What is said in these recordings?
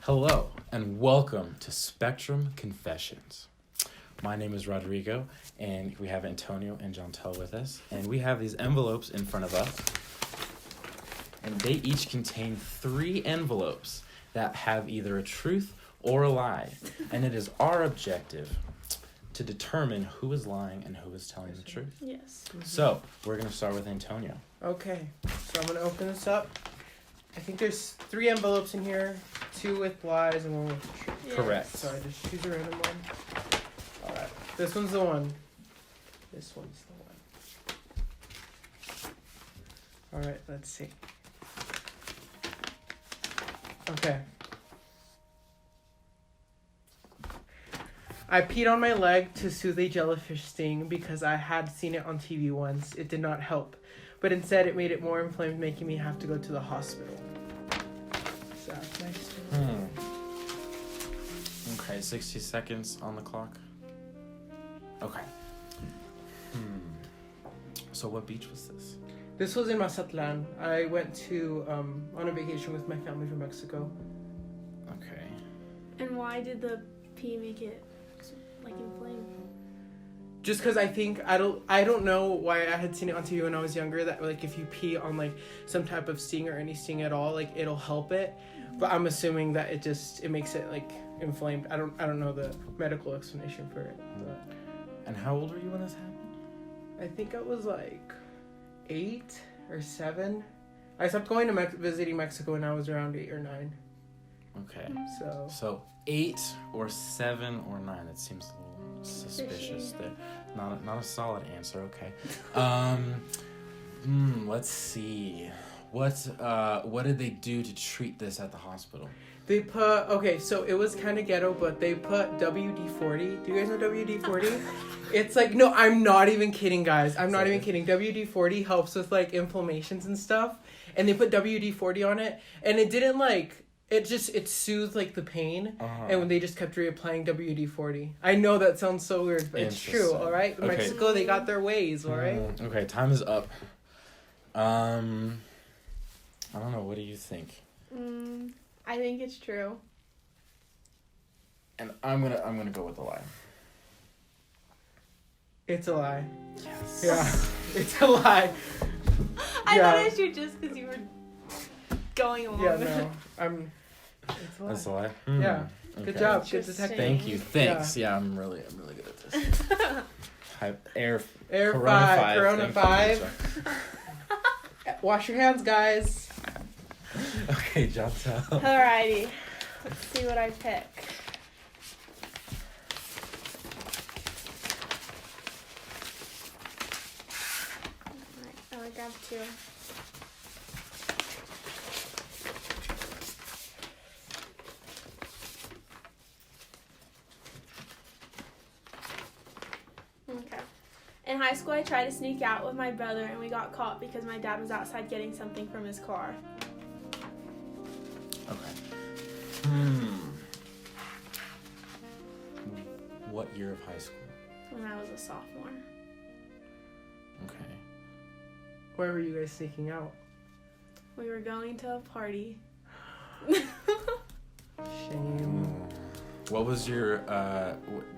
Hello, and welcome to Spectrum Confessions. My name is Rodrigo, and we have Antonio and Jontelle with us. And we have these envelopes in front of us. And they each contain 3 envelopes that have either a truth or a lie. And it is our objective to determine who is lying and who is telling the truth. Yes. Mm-hmm. So, we're going to start with Antonio. Okay, so I'm going to open this up. I think there's 3 envelopes in here, 2 with lies and 1 with truth. Yes. Correct. So I just choose a random one. Alright, this one's the one. This one's the one. Alright, let's see. Okay. I peed on my leg to soothe a jellyfish sting because I had seen it on TV once. It did not help, but instead it made it more inflamed, making me have to go to the hospital. So that's my story. Okay, 60 seconds on the clock. Okay. So what beach was this? This was in Mazatlan. I went to on a vacation with my family from Mexico. Okay. And why did the pee make it like inflamed? Just because I think I don't know why I had seen it on TV when I was younger that like if you pee on like some type of sting or any sting at all, like it'll help it. But I'm assuming that it makes it like inflamed. I don't know the medical explanation for it. But And how old were you when this happened? I think I was like 8 or 7. I stopped going to visiting Mexico when I was around 8 or 9. Okay. So 8 or 7 or 9. It seems a little suspicious. There, not a solid answer. Okay. Let's see. What did they do to treat this at the hospital? they put so it was kind of ghetto, but they put WD-40. Do you guys know WD-40? It's like, no, I'm not even kidding, guys. I'm not even kidding. WD-40 helps with like inflammations and stuff, and they put WD-40 on it, and it didn't like it soothed like the pain, and when they just kept reapplying WD-40. I know that sounds so weird, but it's true. All right, Okay. Mexico, they got their ways. All right. Okay, time is up. I don't know. What do you think? I think it's true. And I'm gonna go with the lie. It's a lie. Yes. Yeah, it's a lie. I thought it was true just because you were going along Yeah, with it. no, it's a lie. That's a lie. Yeah. Good Okay. job. Good Interesting. detective. Thank you. Thanks. Yeah, I'm really good at this. Air Corona 5. Thank you. Wash your hands, guys. Okay, Jontelle. Alrighty. Let's see what I pick. Alright, I only grabbed 2. Okay. In high school, I tried to sneak out with my brother, and we got caught because my dad was outside getting something from his car. Okay. What year of high school? When I was a sophomore. Okay. Where were you guys sneaking out? We were going to a party. Shame. What was your,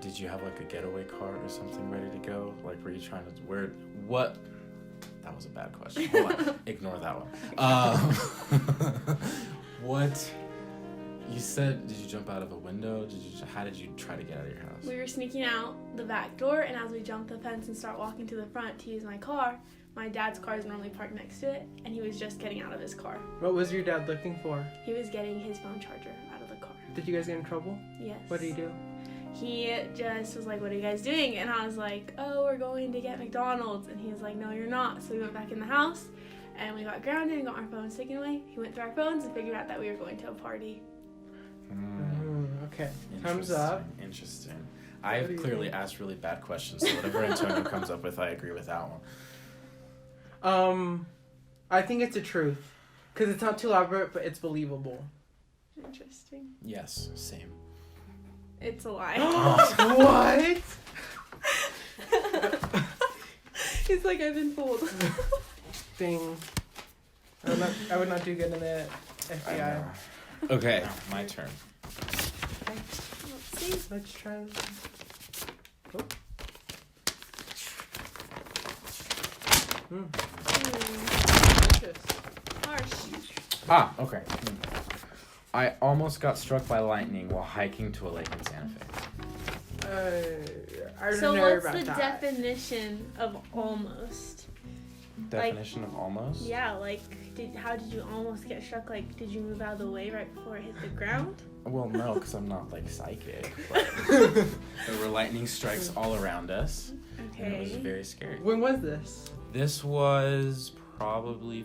did you have like a getaway car or something ready to go? Like, were you trying to, what? That was a bad question. Hold on. Ignore that one. What? You said, did you jump out of a window? How did you try to get out of your house? We were sneaking out the back door, and as we jumped the fence and start walking to the front to use my car, my dad's car is normally parked next to it, and he was just getting out of his car. What was your dad looking for? He was getting his phone charger out of the car. Did you guys get in trouble? Yes. What did he do? He just was like, "What are you guys doing?" And I was like, "Oh, we're going to get McDonald's." And he was like, "No, you're not." So we went back in the house, and we got grounded and got our phones taken away. He went through our phones and figured out that we were going to a party. Okay. Thumbs up. Interesting. I've clearly asked really bad questions, so whatever Antonio comes up with, I agree with that one. I think it's a truth. Because it's not too elaborate, but it's believable. Interesting. Yes, same. It's a lie. What? He's like, I've been fooled. Ding. I would not do good in the FBI. Okay, my turn. Let's see. Let's try this. Oh. Delicious. Harsh. Okay. I almost got struck by lightning while hiking to a lake in Santa Fe. I don't So know what's about the that. definition of almost? Definition of almost? Yeah, like, how did you almost get struck? Like, did you move out of the way right before it hit the ground? Well, no, because I'm not, like, psychic. But there were lightning strikes all around us. Okay. And it was very scary. When was this? This was probably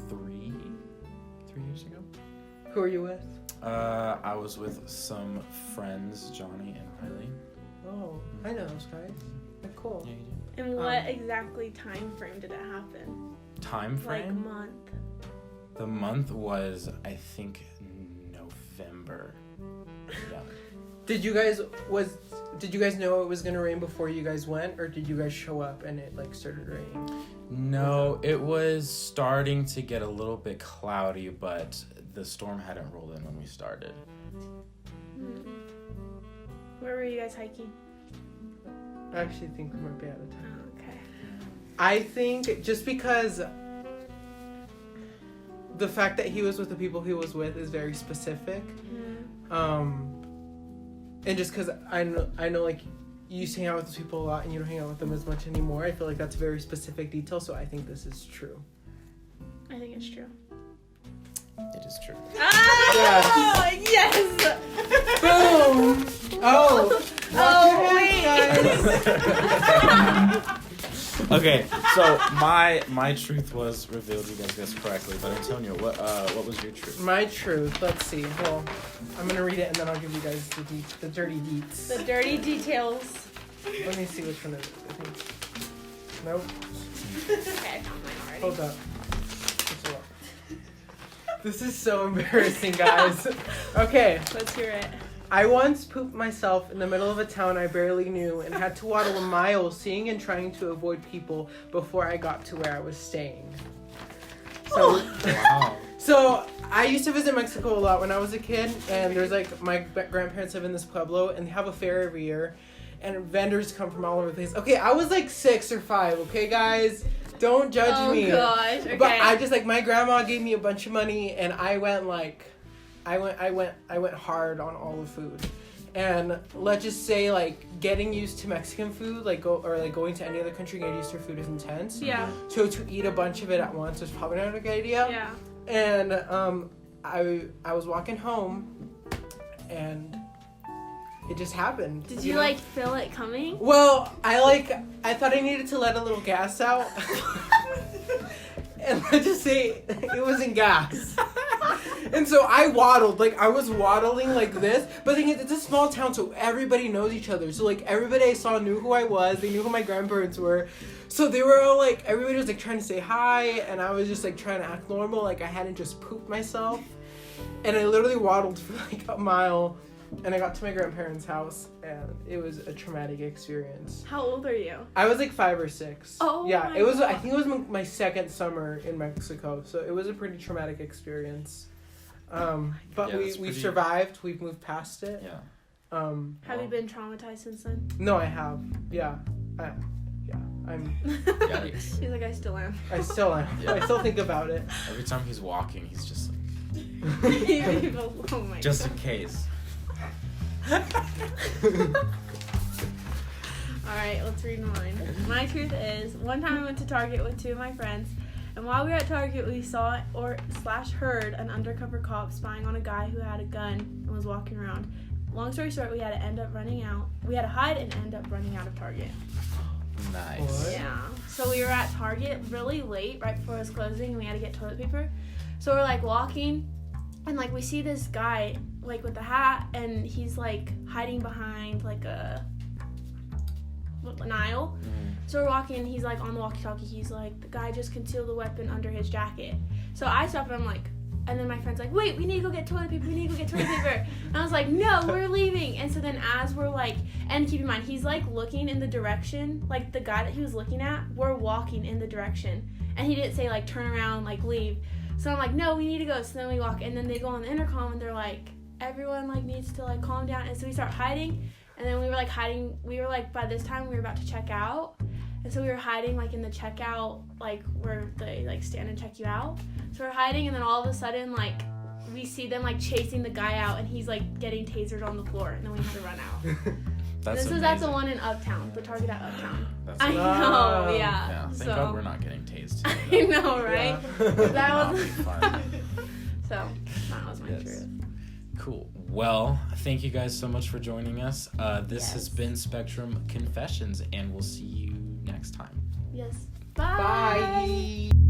3 years ago. Who are you with? I was with some friends, Johnny and Riley. Oh, I know those guys. They're cool. Yeah, you do. And what exactly time frame did it happen? Time frame? Like month. The month was, I think, November. Yeah. Did you guys know it was gonna rain before you guys went, or did you guys show up and it like started raining? No, it was starting to get a little bit cloudy, but the storm hadn't rolled in when we started. Where were you guys hiking? I actually think we might be out of time. Oh, okay. I think just because the fact that he was with the people he was with is very specific. And just because I know like you used to hang out with those people a lot and you don't hang out with them as much anymore, I feel like that's a very specific detail, so I think this is true. I think it's true. It is true. Oh, yes! Boom! Oh! Okay, so my truth was revealed. You guys guessed correctly, but Antonio, what was your truth? My truth, let's see. Well, I'm gonna read it and then I'll give you guys the dirty deets. The dirty details. Let me see which one it is. I think. Nope. Okay, I found mine already. Hold up. This is so embarrassing, guys. Okay. Let's hear it. I once pooped myself in the middle of a town I barely knew and had to waddle a mile seeing and trying to avoid people before I got to where I was staying. So, Wow. so I used to visit Mexico a lot when I was a kid, and there's like, my grandparents live in this pueblo, and they have a fair every year, and vendors come from all over the place. Okay, I was like 6 or 5, okay, guys? Don't judge me. Oh, gosh, okay. But I just, like, my grandma gave me a bunch of money, and I went, like, I went hard on all the food. And let's just say, like, getting used to Mexican food, going to any other country and get used to food is intense. Yeah. So to eat a bunch of it at once was probably not a good idea. Yeah. And I was walking home, and it just happened. Did you know? like feel it coming? Well, I thought I needed to let a little gas out. And let's just say it wasn't gas. And so I waddled, like I was waddling like this. But the thing is, it's a small town, so everybody knows each other. So like everybody I saw knew who I was. They knew who my grandparents were. So they were all like, everybody was like trying to say hi, and I was just like trying to act normal, like I hadn't just pooped myself. And I literally waddled for like a mile, and I got to my grandparents' house, and it was a traumatic experience. How old are you? I was like 5 or 6. Oh, yeah, my it was. God. I think it was my second summer in Mexico, so it was a pretty traumatic experience. But Yeah, we that's pretty- survived. We've moved past it. Yeah. Have you been traumatized since then? No, I have. Yeah. I'm. Yikes. He's like, I still am. I still am. Yeah. I still think about it. Every time he's walking, he's just like, Oh my just God. in case. Alright, let's read mine. My truth is, one time I went to Target with 2 of my friends, and while we were at Target, we saw / heard an undercover cop spying on a guy who had a gun and was walking around. Long story short, we had to hide and end up running out of Target. Nice. What? Yeah. So we were at Target really late, right before it was closing, and we had to get toilet paper. So we're like walking, and like we see this guy like with a hat, and he's like hiding behind like an aisle. So we're walking, and he's like on the walkie-talkie. He's like, the guy just concealed the weapon under his jacket. So I stop, and I'm like, and then my friend's like, wait, we need to go get toilet paper. And I was like, no, we're leaving. And so then as we're like, and keep in mind, he's like looking in the direction, like the guy that he was looking at, we're walking in the direction. And he didn't say like turn around, like leave. So I'm like, no, we need to go. So then we walk, and then they go on the intercom, and they're like, everyone like needs to like calm down, and so we start hiding, and then we were like hiding. We were like by this time we were about to check out, and so we were hiding like in the checkout, like where they like stand and check you out. So we're hiding, and then all of a sudden like we see them like chasing the guy out, and he's like getting tasered on the floor, and then we had to run out. That's this amazing. is at the one in Uptown, the Target at Uptown. That's I amazing. know, yeah. Yeah, thank so God we're not getting tased. I know, right? Yeah. That Not was be fun. so. That was my Yes. truth. Cool. Well, thank you guys so much for joining us. This Yes. has been Spectrum Confessions, and we'll see you next time. Yes. Bye. Bye.